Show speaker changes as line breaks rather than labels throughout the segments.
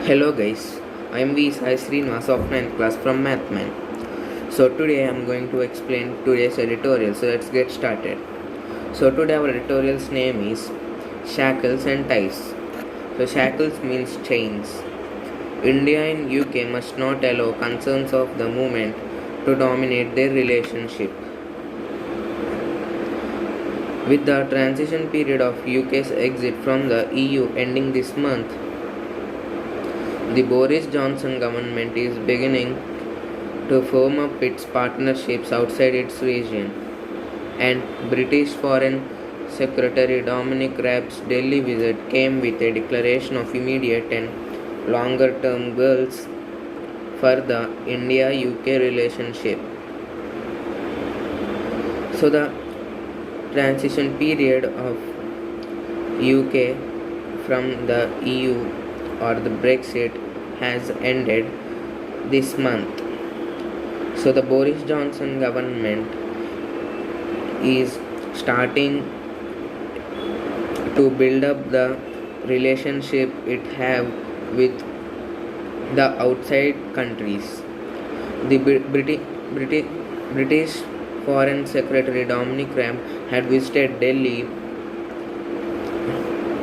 Hello guys, I am V. Sai Srinivas of 9th class from Mathman. So today I am going to explain today's editorial, so let's get started. So today our editorial's name is Shackles and Ties. So shackles means chains. India and UK must not allow concerns of the movement to dominate their relationship. With the transition period of UK's exit from the EU ending this month, the Boris Johnson government is beginning to firm up its partnerships outside its region, and British Foreign Secretary Dominic Raab's Delhi visit came with a declaration of immediate and longer term goals for the India UK relationship. So, the transition period of UK from the EU or the Brexit has ended this month. So the Boris Johnson government is starting to build up the relationship it have with the outside countries. The British Foreign Secretary Dominic Raab had visited Delhi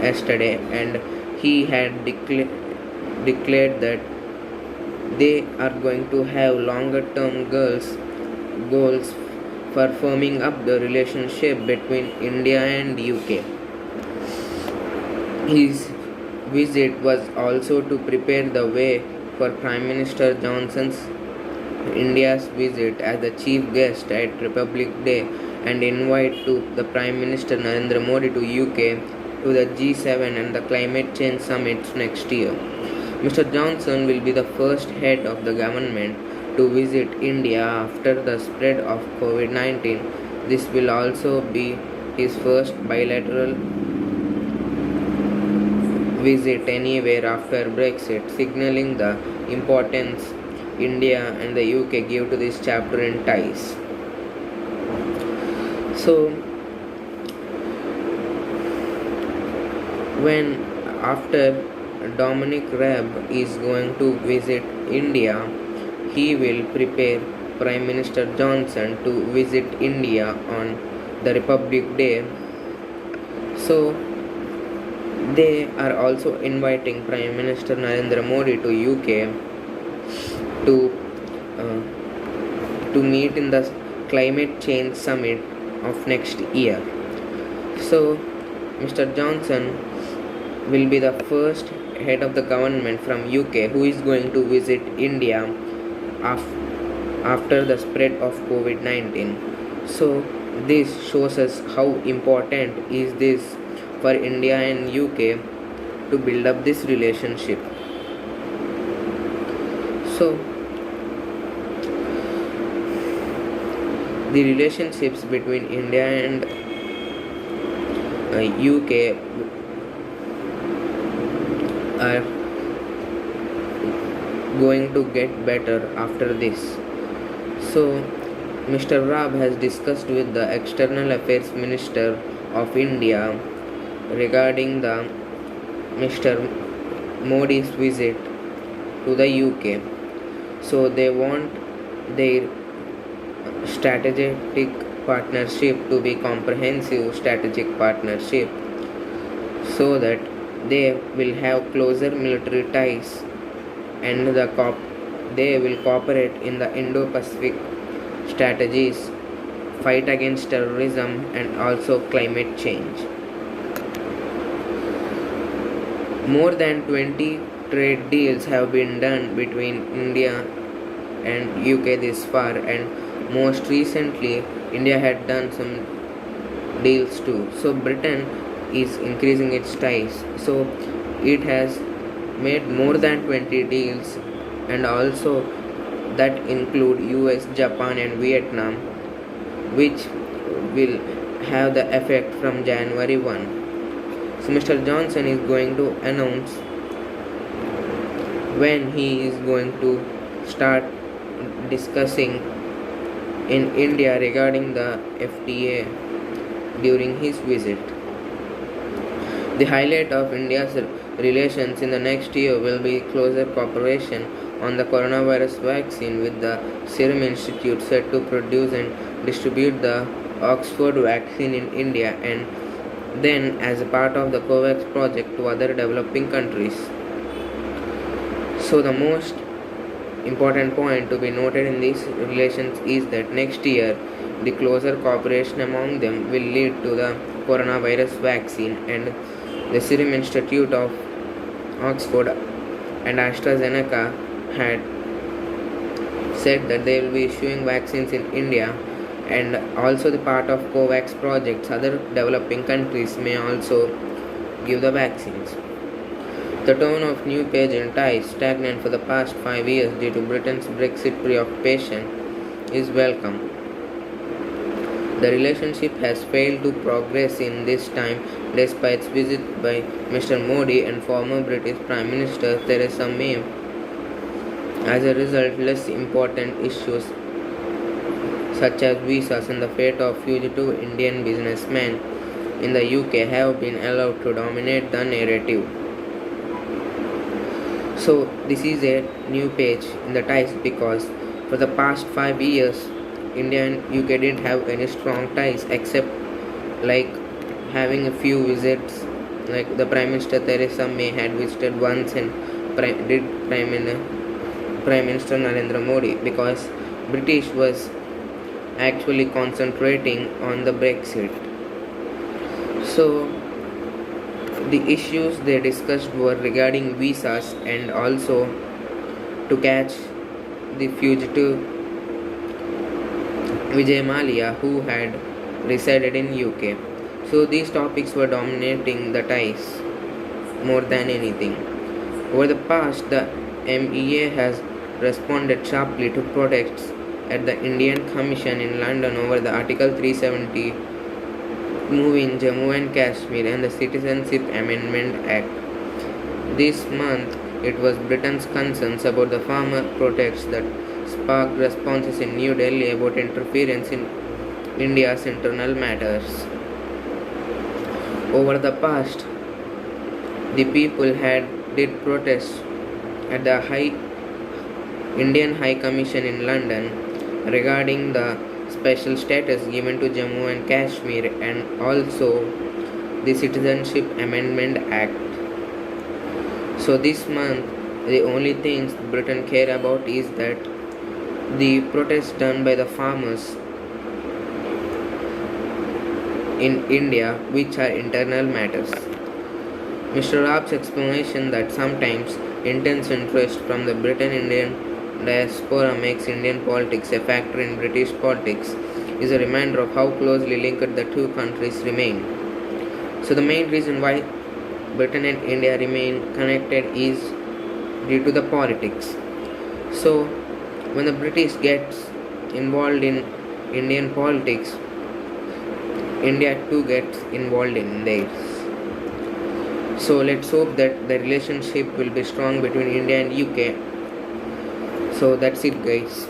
yesterday, and he had declared that they are going to have longer term goals for firming up the relationship between India and UK. His visit was also to prepare the way for Prime Minister Johnson's India's visit as the chief guest at Republic Day and invite to the Prime Minister Narendra Modi to UK to the G7 and the climate change summits next year. Mr. Johnson will be the first head of the government to visit India after the spread of COVID-19. This will also be his first bilateral visit anywhere after Brexit, signaling the importance India and the UK give to this chapter in ties. So, when after Dominic Raab is going to visit India, he will prepare Prime Minister Johnson to visit India on the Republic Day. So they are also inviting Prime Minister Narendra Modi to UK to meet in the climate change summit of next year. So Mr. Johnson will be the first head of the government from UK who is going to visit India after the spread of COVID-19. So this shows us how important is this for India and UK to build up this relationship. So the relationships between India and UK are going to get better after this. So Mr. Raab has discussed with the External Affairs Minister of India regarding the Mr. Modi's visit to the UK. So they want their strategic partnership to be comprehensive strategic partnership, so that they will have closer military ties and they will cooperate in the Indo-Pacific strategies, fight against terrorism and also climate change. More than 20 trade deals have been done between India and UK this far, and most recently India had done some deals too. So Britain is increasing its ties. So it has made more than 20 deals, and also that include US, Japan and Vietnam, which will have the effect from January 1. So Mr. Johnson is going to announce when he is going to start discussing in India regarding the FTA during his visit. The highlight of India's relations in the next year will be closer cooperation on the coronavirus vaccine, with the Serum Institute set to produce and distribute the Oxford vaccine in India and then as a part of the COVAX project to other developing countries. So the most important point to be noted in these relations is that next year the closer cooperation among them will lead to the coronavirus vaccine, and the Serum Institute of Oxford and AstraZeneca had said that they will be issuing vaccines in India, and also the part of COVAX projects other developing countries may also give the vaccines. The tone of new page in ties, stagnant for the past 5 years due to Britain's Brexit preoccupation, is welcome. The relationship has failed to progress in this time despite visit by Mr. Modi and former British Prime Minister Theresa May. As a result, less important issues such as visas and the fate of fugitive Indian businessmen in the UK have been allowed to dominate the narrative. So this is a new page in the ties because for the past 5 years India and UK didn't have any strong ties except like having a few visits, like the Prime Minister Theresa May had visited once, and Prime Minister Narendra Modi, because British was actually concentrating on the Brexit. So the issues they discussed were regarding visas and also to catch the fugitive Vijay Mallya who had resided in UK. So these topics were dominating the ties more than anything. Over the past, the MEA has responded sharply to protests at the Indian Commission in London over the Article 370 move in Jammu and Kashmir and the Citizenship Amendment Act. This month, it was Britain's concerns about the farmer protests that sparked responses in New Delhi about interference in India's internal matters. Over the past, the people did protest at the Indian High Commission in London regarding the special status given to Jammu and Kashmir and also the Citizenship Amendment Act. So this month, the only things Britain care about is that the protests done by the farmers in India, which are internal matters. Mr. Raab's explanation that sometimes intense interest from the Britain-Indian diaspora makes Indian politics a factor in British politics is a reminder of how closely linked the two countries remain. So the main reason why Britain and India remain connected is due to the politics. So when the British gets involved in Indian politics, India too gets involved in theirs. So let's hope that the relationship will be strong between India and UK. So that's it, guys.